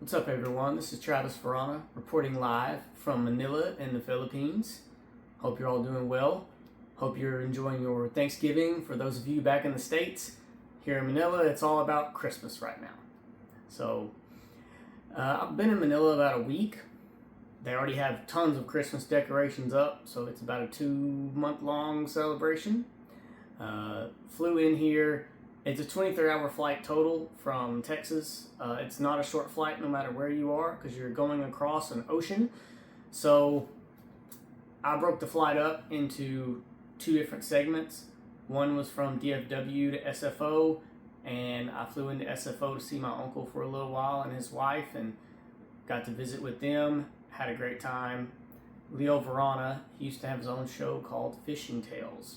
What's up, everyone? This is Travis Verana reporting live from Manila in the Philippines. Hope you're all doing well. Hope you're enjoying your Thanksgiving. For those of you back in the States, here in Manila, it's all about Christmas right now. So, I've been in Manila about a week. They already have tons of Christmas decorations up, so it's about a 2-month-long celebration. Flew in here. It's a 23-hour flight total from Texas. It's not a short flight no matter where you are because you're going across an ocean. So I broke the flight up into 2 different segments. One was from DFW to SFO, and I flew into SFO to see my uncle for a little while and his wife and got to visit with them. Had a great time. Leo Verana, he used to have his own show called Fishing Tales.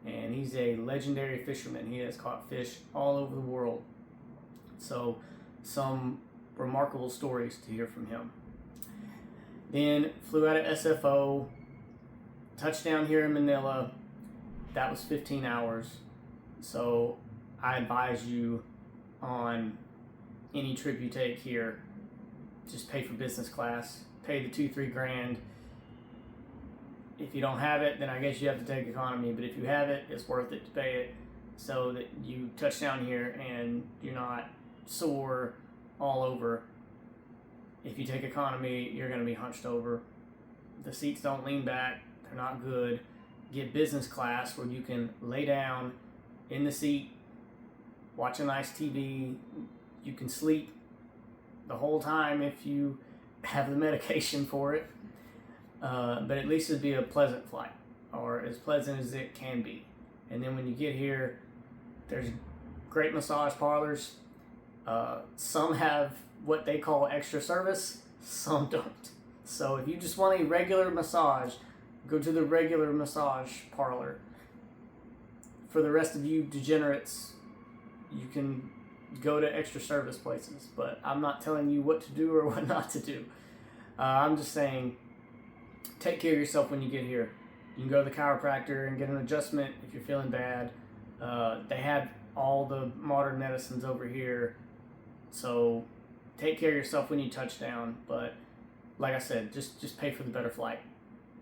And he's a legendary fisherman. He has caught fish all over the world. So, some remarkable stories to hear from him. Then flew out of SFO, touchdown here in Manila. That was 15 hours. So, I advise you on any trip you take here, just pay for business class. Pay the $2-3 grand. If you don't have it, then I guess you have to take economy. But if you have it, it's worth it to pay it so that you touch down here and you're not sore all over. If you take economy, you're going to be hunched over. The seats don't lean back. They're not good. Get business class where you can lay down in the seat, watch a nice TV. You can sleep the whole time if you have the medication for it. But at least it'd be a pleasant flight, or as pleasant as it can be. And then when you get here, there's great massage parlors. Some have what they call extra service, some don't. So if you just want a regular massage, go to the regular massage parlor. For the rest of you degenerates, you can go to extra service places, but I'm not telling you what to do or what not to do. I'm just saying, take care of yourself when you get here. You can go to the chiropractor and get an adjustment if you're feeling bad. They have all the modern medicines over here. So take care of yourself when you touch down. But like I said, just pay for the better flight.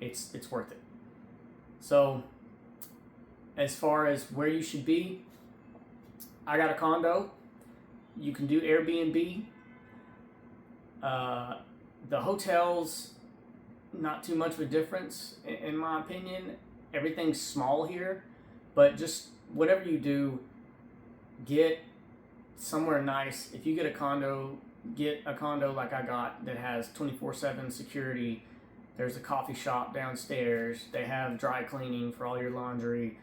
It's worth it. So as far as where you should be, I got a condo. You can do Airbnb. The hotels, not too much of a difference in my opinion. Everything's small here, but just whatever you do, get somewhere nice. If you get a condo, get a condo like I got that has 24/7 security. There's a coffee shop downstairs. They have dry cleaning for all your laundry.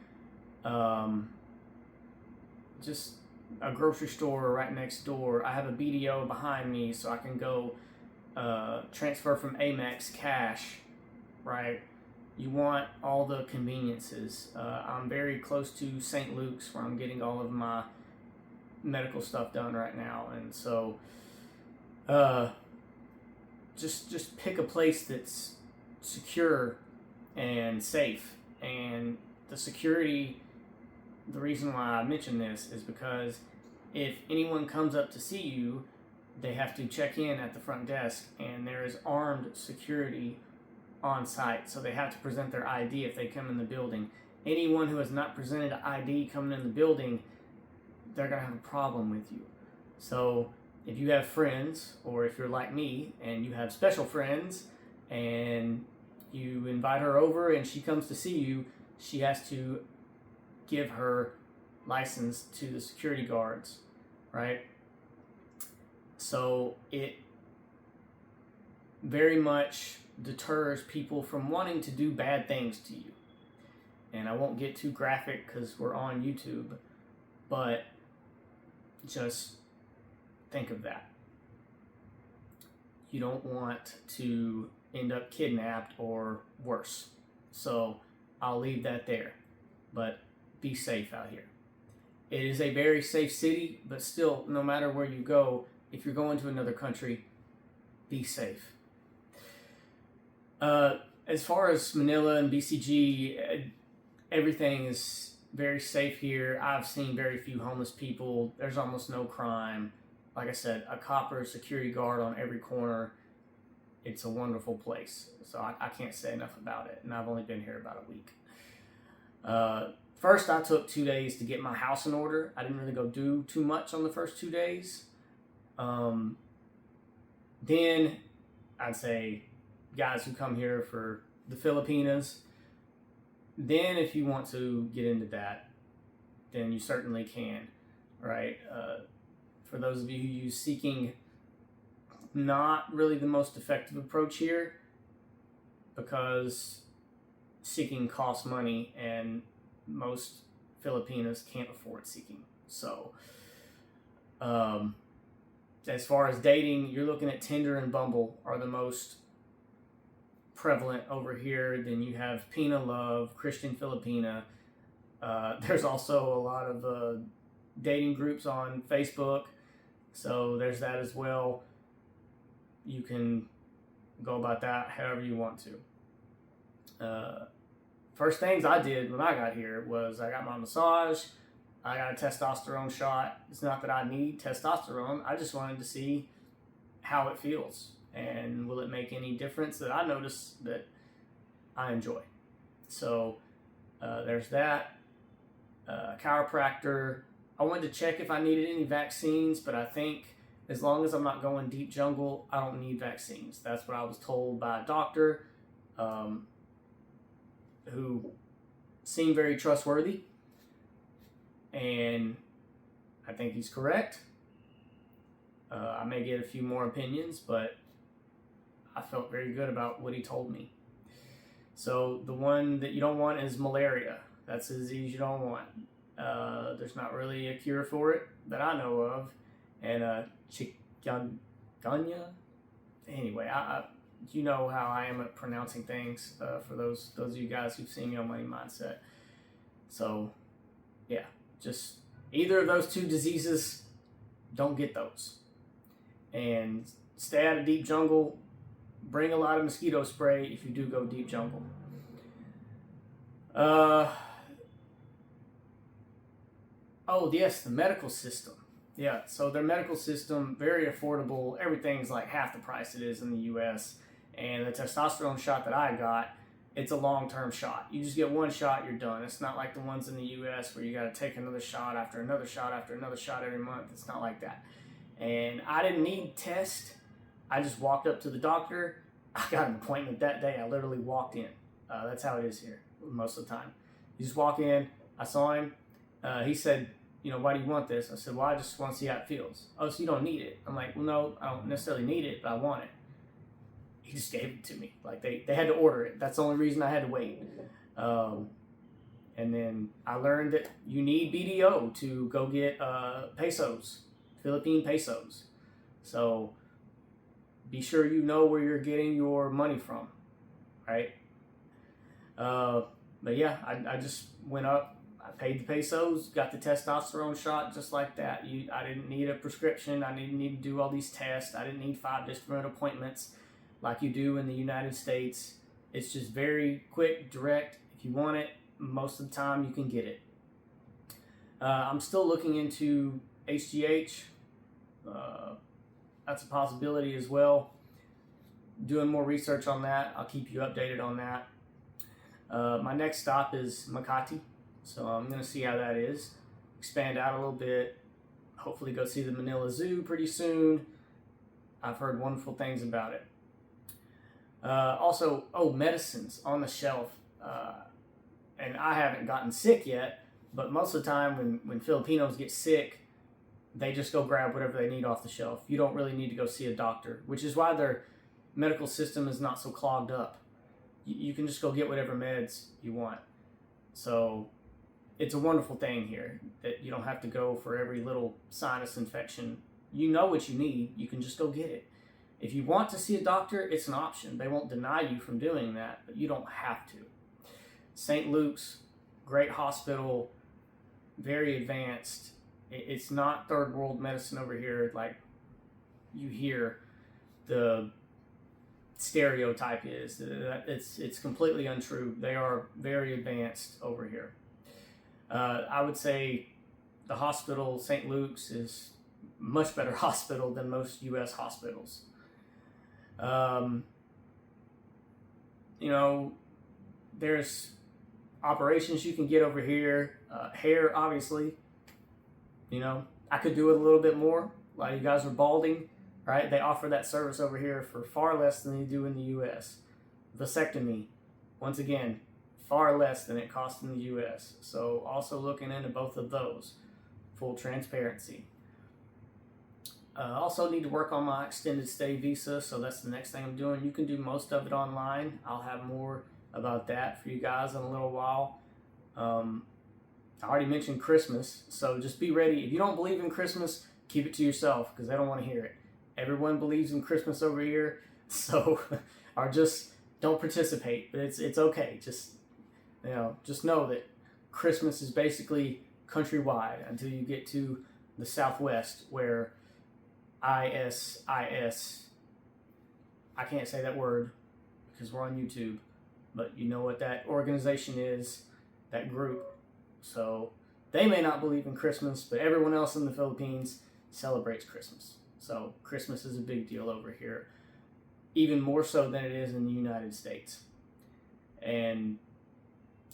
Just a grocery store right next door. I have a BDO behind me so I can go transfer from Amex cash, right? You want all the conveniences. I'm very close to St. Luke's where I'm getting all of my medical stuff done right now, and so just pick a place that's secure and safe. And the security, the reason why I mention this is because if anyone comes up to see you, they have to check in at the front desk, and there is armed security on site. So they have to present their ID if they come in the building. Anyone who has not presented an ID coming in the building, they're going to have a problem with you. So if you have friends, or if you're like me and you have special friends and you invite her over and she comes to see you, she has to give her license to the security guards, right? So it very much deters people from wanting to do bad things to you. And I won't get too graphic because we're on YouTube, but just think of that. You don't want to end up kidnapped or worse. So I'll leave that there. But be safe out here. It is a very safe city, but still, no matter where you go, if you're going to another country, be safe. As far as Manila and BCG, everything is very safe here. I've seen very few homeless people. There's almost no crime. like I said, a copper security guard on every corner. It's a wonderful place. So I can't say enough about it. And I've only been here about a week. First, I took 2 days to get my house in order. I didn't really go do too much on the first 2 days. Then I'd say guys who come here for the Filipinas. Then if you want to get into that, then you certainly can, right? For those of you who use Seeking, not really the most effective approach here, because Seeking costs money and most Filipinas can't afford Seeking. So as far as dating, you're looking at Tinder and Bumble are the most prevalent over here. Then you have Pina Love, Christian Filipina. There's also a lot of dating groups on Facebook, so there's that as well. You can go about that however you want to. First things I did when I got here was I got my massage. I got a testosterone shot. It's not that I need testosterone. I just wanted to see how it feels and will it make any difference that I notice that I enjoy. So there's that. Chiropractor. I wanted to check if I needed any vaccines, but I think as long as I'm not going deep jungle, I don't need vaccines. That's what I was told by a doctor who seemed very trustworthy. And I think he's correct. I may get a few more opinions, but I felt very good about what he told me. So the one that you don't want is malaria. That's a disease you don't want. There's not really a cure for it that I know of. And chikungunya. Anyway, you know how I am at pronouncing things. For those of you guys who've seen me on Money Mindset. So yeah, just either of those two diseases, don't get those. And stay out of deep jungle. Bring a lot of mosquito spray if you do go deep jungle. Oh yes, the medical system. Yeah, so their medical system, very affordable. Everything's like half the price it is in the U.S. And the testosterone shot that I got, it's a long-term shot. You just get one shot, you're done. It's not like the ones in the U.S. where you got to take another shot after another shot after another shot every month. It's not like that. And I didn't need test. I just walked up to the doctor. I got an appointment that day. I literally walked in. That's how it is here most of the time. You just walk in. I saw him. He said, why do you want this? I said, well, I just want to see how it feels. Oh, so you don't need it? I'm like, well, no, I don't necessarily need it, but I want it. He just gave it to me. Like they had to order it. That's the only reason I had to wait. And then I learned that you need BDO to go get pesos, Philippine pesos. So be sure you know where you're getting your money from, right? But yeah, I just went up. I paid the pesos, got the testosterone shot just like that. I didn't need a prescription. I didn't need to do all these tests. I didn't need 5 different appointments like you do in the United States. It's just very quick, direct. If you want it, most of the time you can get it. I'm still looking into HGH. That's a possibility as well. Doing more research on that. I'll keep you updated on that. My next stop is Makati. So I'm going to see how that is. Expand out a little bit. Hopefully go see the Manila Zoo pretty soon. I've heard wonderful things about it. Also, medicines on the shelf. And I haven't gotten sick yet, but most of the time when Filipinos get sick, they just go grab whatever they need off the shelf. You don't really need to go see a doctor, which is why their medical system is not so clogged up. You can just go get whatever meds you want. So it's a wonderful thing here that you don't have to go for every little sinus infection. You know what you need. You can just go get it. If you want to see a doctor, it's an option. They won't deny you from doing that, but you don't have to. St. Luke's, great hospital, very advanced. It's not third world medicine over here like you hear the stereotype is. It's completely untrue. They are very advanced over here. I would say the hospital, St. Luke's, is much better hospital than most U.S. hospitals. Um, you know, there's operations you can get over here. Hair, obviously. You know, I could do it a little bit more. A lot of you guys are balding, right? They offer that service over here for far less than they do in the U.S. Vasectomy, once again, far less than it costs in the U.S. So also looking into both of those, full transparency. Also need to work on my extended stay visa, so that's the next thing I'm doing. You can do most of it online. I'll have more about that for you guys in a little while. I already mentioned Christmas, so just be ready. If you don't believe in Christmas, keep it to yourself because they don't want to hear it. Everyone believes in Christmas over here, so or just don't participate. But it's okay. Just just know that Christmas is basically countrywide until you get to the Southwest, where ISIS, I can't say that word because we're on YouTube, but you know what that organization is, that group. So they may not believe in Christmas, but everyone else in the Philippines celebrates Christmas. So Christmas is a big deal over here, even more so than it is in the United States. And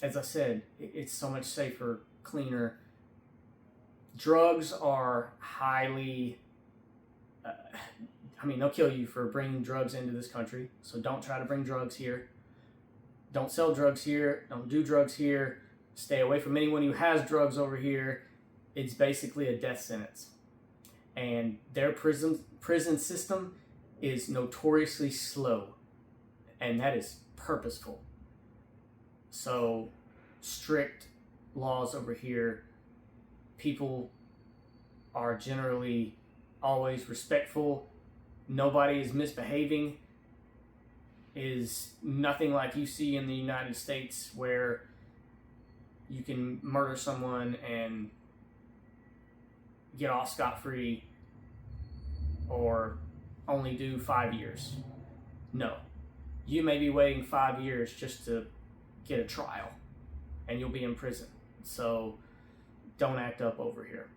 as I said, it's so much safer, cleaner. Drugs are highly, they'll kill you for bringing drugs into this country. So don't try to bring drugs here. Don't sell drugs here. Don't do drugs here. Stay away from anyone who has drugs over here. It's basically a death sentence. And their prison system is notoriously slow. And that is purposeful. So strict laws over here. People are generally always respectful. Nobody is misbehaving. Is nothing like you see in the United States where you can murder someone and get off scot-free or only do 5 years. No. You may be waiting 5 years just to get a trial and you'll be in prison. So don't act up over here.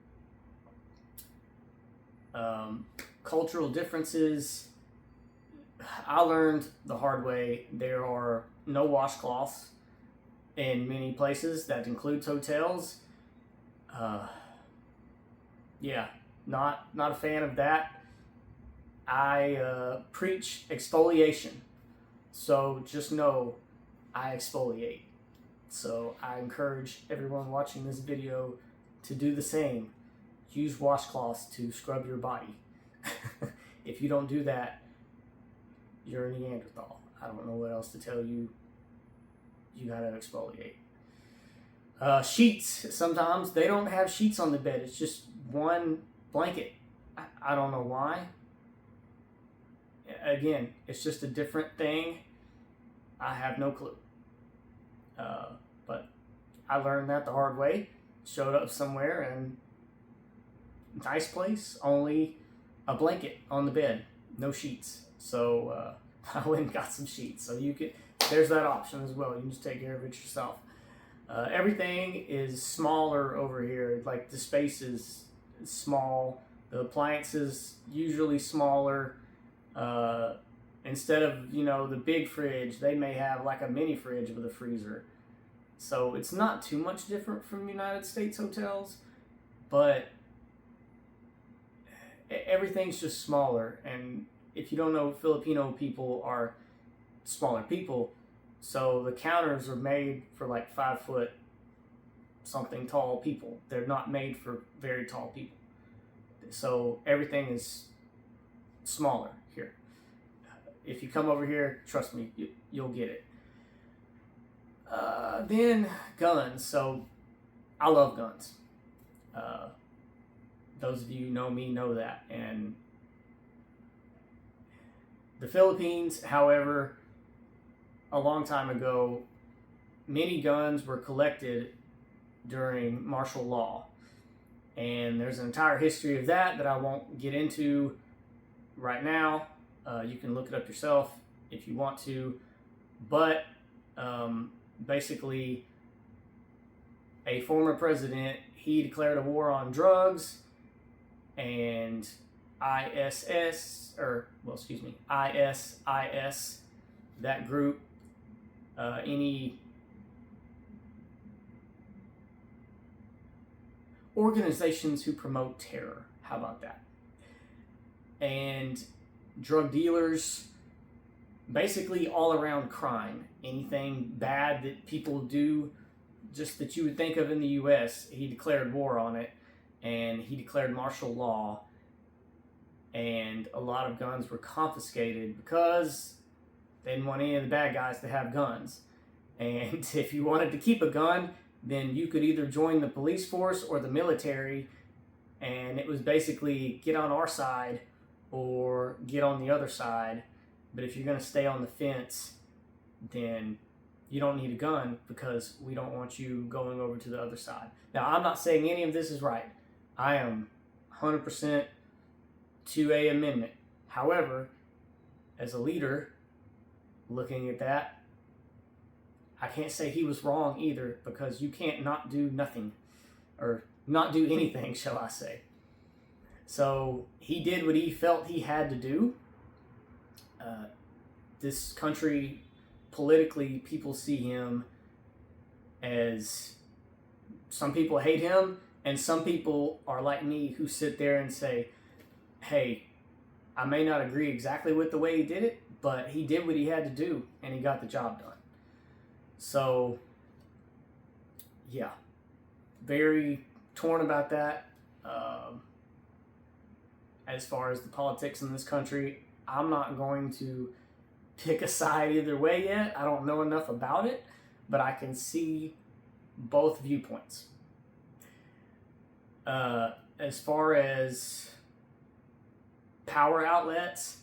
Cultural differences. I learned the hard way. There are no washcloths in many places. That includes hotels. Not a fan of that. I preach exfoliation. So just know I exfoliate. So I encourage everyone watching this video to do the same. Use washcloths to scrub your body. If you don't do that, you're a Neanderthal. I don't know what else to tell you. You gotta exfoliate. Sheets. Sometimes they don't have sheets on the bed. It's just one blanket. I don't know why. Again, it's just a different thing. I have no clue. But I learned that the hard way. Showed up somewhere and nice place, only a blanket on the bed, no sheets. So I went and got some sheets. So there's that option as well. You can just take care of it yourself. Everything is smaller over here. Like the space is small. The appliances usually smaller. Instead of the big fridge, they may have like a mini fridge with a freezer. So it's not too much different from United States hotels, but everything's just smaller. And if you don't know, Filipino people are smaller people. So the counters are made for like 5 foot something tall people. They're not made for very tall people. So everything is smaller here. If you come over here, trust me, you'll get it. Then guns. So I love guns. Those of you who know me know that. And the Philippines, however, a long time ago, many guns were collected during martial law. And there's an entire history of that I won't get into right now. You can look it up yourself if you want to. But basically, a former president, he declared a war on drugs and ISIS, that group, any organizations who promote terror. How about that? And drug dealers, basically all around crime. Anything bad that people do, just that you would think of in the U.S., he declared war on it, and he declared martial law, and a lot of guns were confiscated because they didn't want any of the bad guys to have guns. And if you wanted to keep a gun, then you could either join the police force or the military, and it was basically get on our side or get on the other side. But if you're going to stay on the fence, then you don't need a gun because we don't want you going over to the other side. Now, I'm not saying any of this is right. I am 100% 2A amendment. However, as a leader, looking at that, I can't say he was wrong either, because you can't not do nothing, or not do anything, shall I say. So he did what he felt he had to do. This country, politically, people see him as, some people hate him, and some people are like me who sit there and say, hey, I may not agree exactly with the way he did it, but he did what he had to do, and he got the job done. So, yeah, very torn about that. As far as the politics in this country, I'm not going to pick a side either way yet. I don't know enough about it, but I can see both viewpoints. As far as power outlets,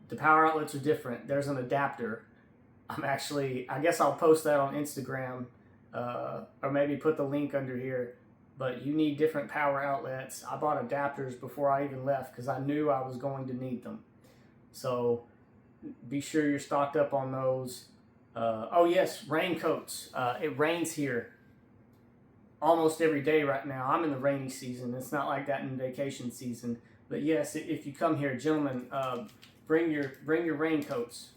the power outlets are different. There's an adapter. I guess I'll post that on Instagram, or maybe put the link under here, but you need different power outlets. I bought adapters before I even left because I knew I was going to need them. So be sure you're stocked up on those. Oh yes, raincoats. It rains here almost every day right now. I'm in the rainy season. It's not like that in vacation season. But yes, if you come here, gentlemen, bring your raincoats.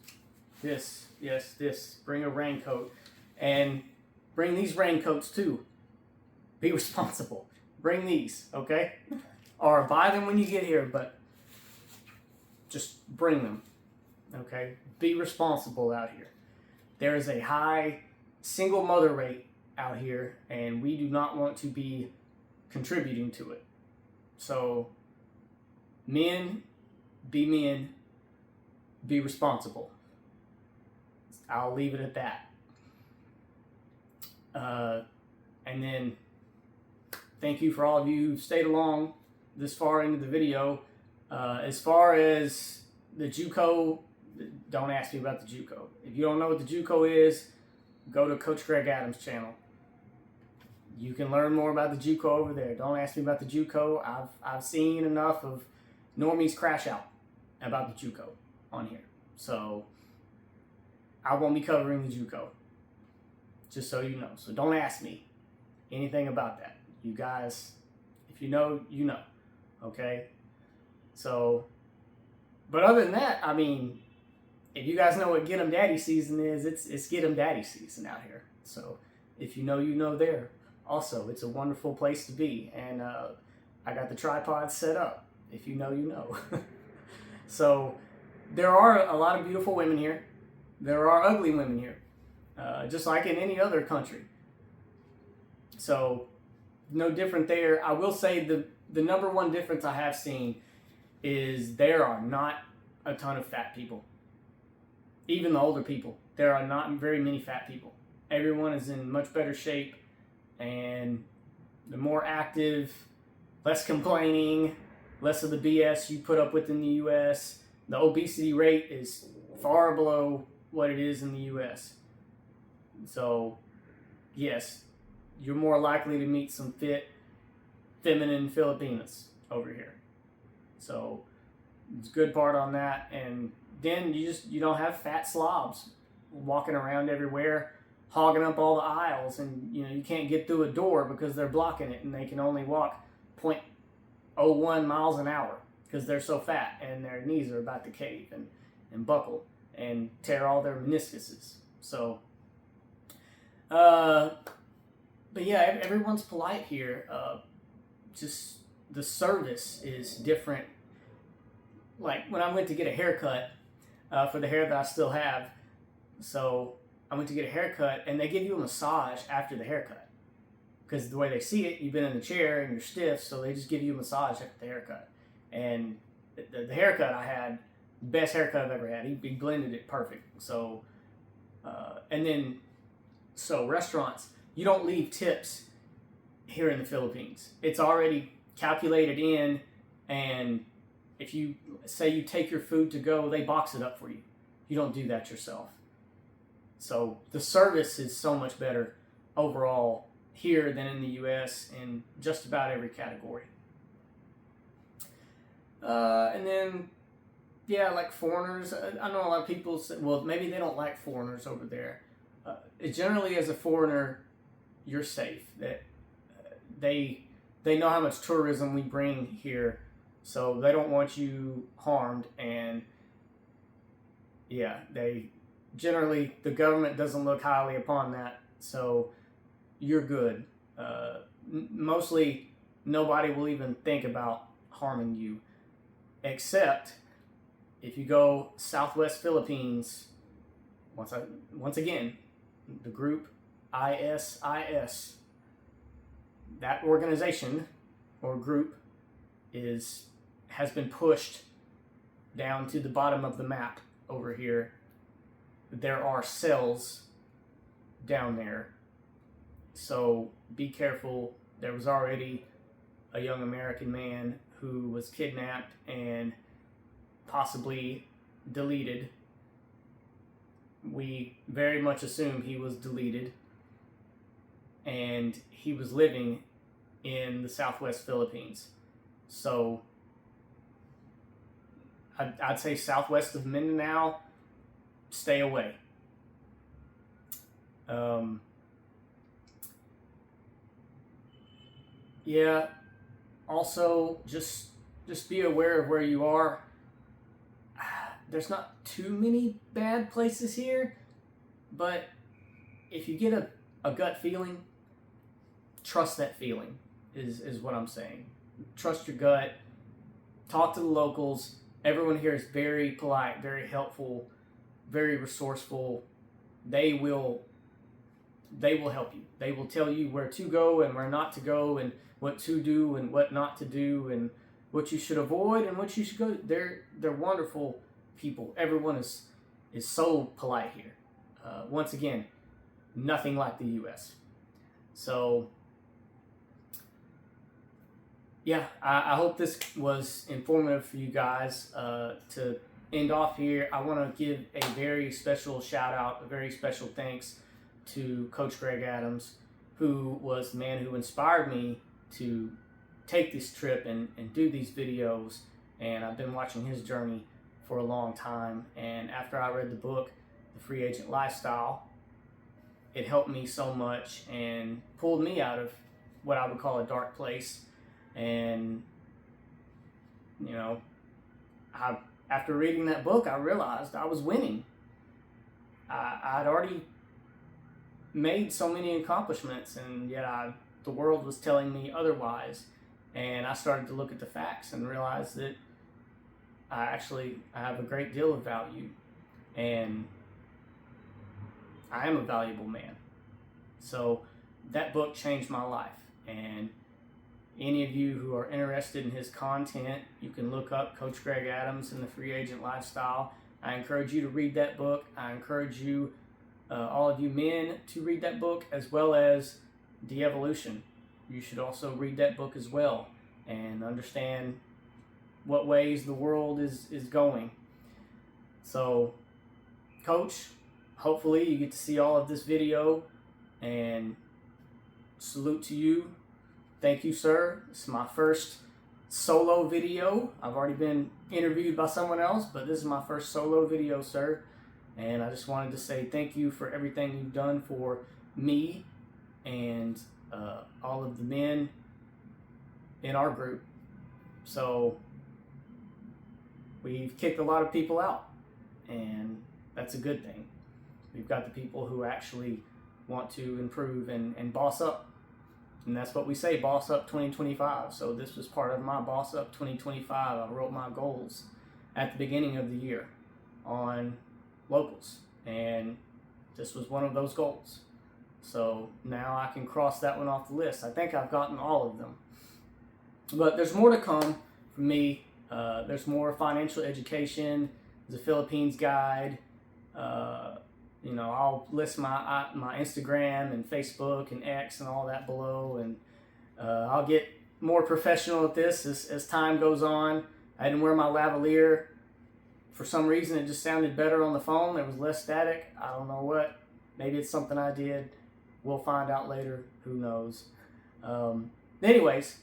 This. Bring a raincoat. And bring these raincoats too. Be responsible. Bring these, okay? Or buy them when you get here, but just bring them, okay? Be responsible out here. There is a high single mother rate out here, and we do not want to be contributing to it. So, men, be responsible. I'll leave it at that. And then, thank you for all of you who stayed along this far into the video. As far as the JUCO, don't ask me about the JUCO. If you don't know what the JUCO is, go to Coach Greg Adams' channel. You can learn more about the JUCO over there. Don't ask me about the JUCO. I've seen enough of normies crash out about the JUCO on here. So I won't be covering the JUCO, just so you know. So don't ask me anything about that. You guys, if you know, you know. Okay? So, but other than that, I mean, if you guys know what Get 'em Daddy season is, it's Get 'em Daddy season out here. So if you know, you know there. Also, it's a wonderful place to be. And I got the tripod set up. If you know, you know. So there are a lot of beautiful women here. There are ugly women here. Just like in any other country. So no different there. I will say the number one difference I have seen is there are not a ton of fat people. Even the older people. There are not very many fat people. Everyone is in much better shape, and they're more active, less complaining, less of the BS you put up with in the U.S. The obesity rate is far below what it is in the U.S. So, yes, you're more likely to meet some fit, feminine Filipinas over here. So, it's a good part on that. And then you don't have fat slobs walking around everywhere, hogging up all the aisles, and you can't get through a door because they're blocking it, and they can only walk 0.01 miles an hour because they're so fat and their knees are about to cave and buckle and tear all their meniscuses. So, but yeah, everyone's polite here. Just the service is different. Like when I went to get a haircut for the hair that I still have, so I went to get a haircut and they give you a massage after the haircut. Because the way they see it, you've been in the chair and you're stiff, so they just give you a massage after the haircut. And the haircut I had, best haircut I've ever had. He blended it perfect. So, so restaurants, you don't leave tips here in the Philippines. It's already calculated in, and if you say you take your food to go, they box it up for you. You don't do that yourself. So the service is so much better overall here than in the U.S. in just about every category. And then, yeah, like foreigners. I know a lot of people say, well, maybe they don't like foreigners over there. Generally, as a foreigner, you're safe. That they know how much tourism we bring here, so they don't want you harmed. And yeah, generally the government doesn't look highly upon that, so you're good. Mostly nobody will even think about harming you, except if you go Southwest Philippines. Once again, the group ISIS, that organization or group has been pushed down to the bottom of the map over here. There are cells down there, so be careful. There was already a young American man who was kidnapped and possibly deleted. We very much assume he was deleted, and he was living in the Southwest Philippines. So I'd say southwest of Mindanao, stay away. Yeah, also just be aware of where you are. There's not too many bad places here, but if you get a gut feeling, trust that feeling is what I'm saying. Trust your gut. Talk to the locals. Everyone here is very polite, very helpful, very resourceful. They will help you. They will tell you where to go and where not to go, and what to do and what not to do, and what you should avoid and what you should go. They're wonderful people. Everyone is so polite here. Once again, nothing like the U.S. So yeah, I hope this was informative for you guys. To end off here, I want to give a very special shout out, a very special thanks to Coach Greg Adams, who was the man who inspired me to take this trip and do these videos. And I've been watching his journey for a long time. And after I read the book, The Free Agent Lifestyle, it helped me so much and pulled me out of what I would call a dark place. And, you know, after reading that book, I realized I was winning. I'd already made so many accomplishments, and yet the world was telling me otherwise. And I started to look at the facts and realize that I have a great deal of value, and I am a valuable man. So that book changed my life. And any of you who are interested in his content, you can look up Coach Greg Adams and the Free Agent Lifestyle. I encourage you to read that book. I encourage you, all of you men, to read that book, as well as De-Evolution. You should also read that book as well and understand what ways the world is going. So, Coach, hopefully you get to see all of this video, and salute to you. Thank you, sir. This is my first solo video. I've already been interviewed by someone else, but this is my first solo video, sir. And I just wanted to say thank you for everything you've done for me and all of the men in our group. So we've kicked a lot of people out, and that's a good thing. We've got the people who actually want to improve and boss up. And that's what we say, boss up 2025. So this was part of my boss up 2025. I wrote my goals at the beginning of the year on locals, and this was one of those goals. So now I can cross that one off the list. I think I've gotten all of them. But there's more to come from me. There's more financial education. There's a Philippines guide. I'll list my Instagram and Facebook and X and all that below. And I'll get more professional at this as time goes on. I didn't wear my lavalier. For some reason, it just sounded better on the phone. There was less static. I don't know what. Maybe it's something I did. We'll find out later. Who knows? Anyways,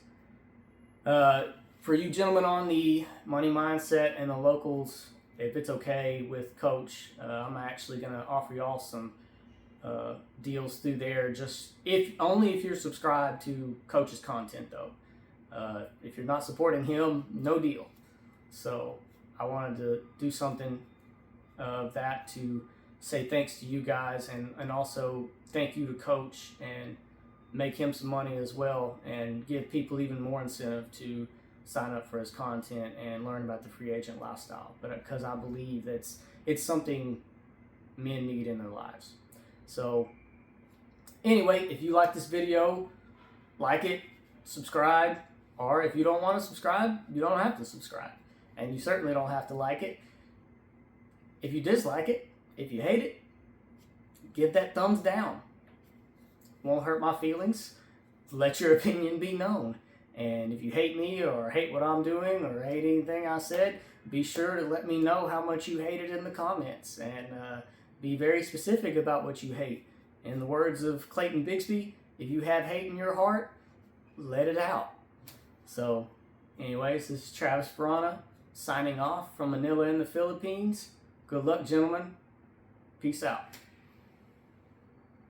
for you gentlemen on the money mindset and the locals, if it's okay with Coach, I'm actually going to offer y'all some deals through there. Just only if you're subscribed to Coach's content, though. If you're not supporting him, no deal. So I wanted to do something of that to say thanks to you guys, and also thank you to Coach, and make him some money as well, and give people even more incentive to sign up for his content and learn about the free agent lifestyle. But because I believe it's something men need in their lives. So anyway, if you like this video, like it, subscribe, or if you don't want to subscribe, you don't have to subscribe. And you certainly don't have to like it. If you dislike it, if you hate it, give that thumbs down. Won't hurt my feelings. Let your opinion be known. And if you hate me or hate what I'm doing or hate anything I said, be sure to let me know how much you hate it in the comments. And be very specific about what you hate. In the words of Clayton Bigsby, if you have hate in your heart, let it out. So anyways, this is Travis Verana signing off from Manila in the Philippines. Good luck, gentlemen. Peace out.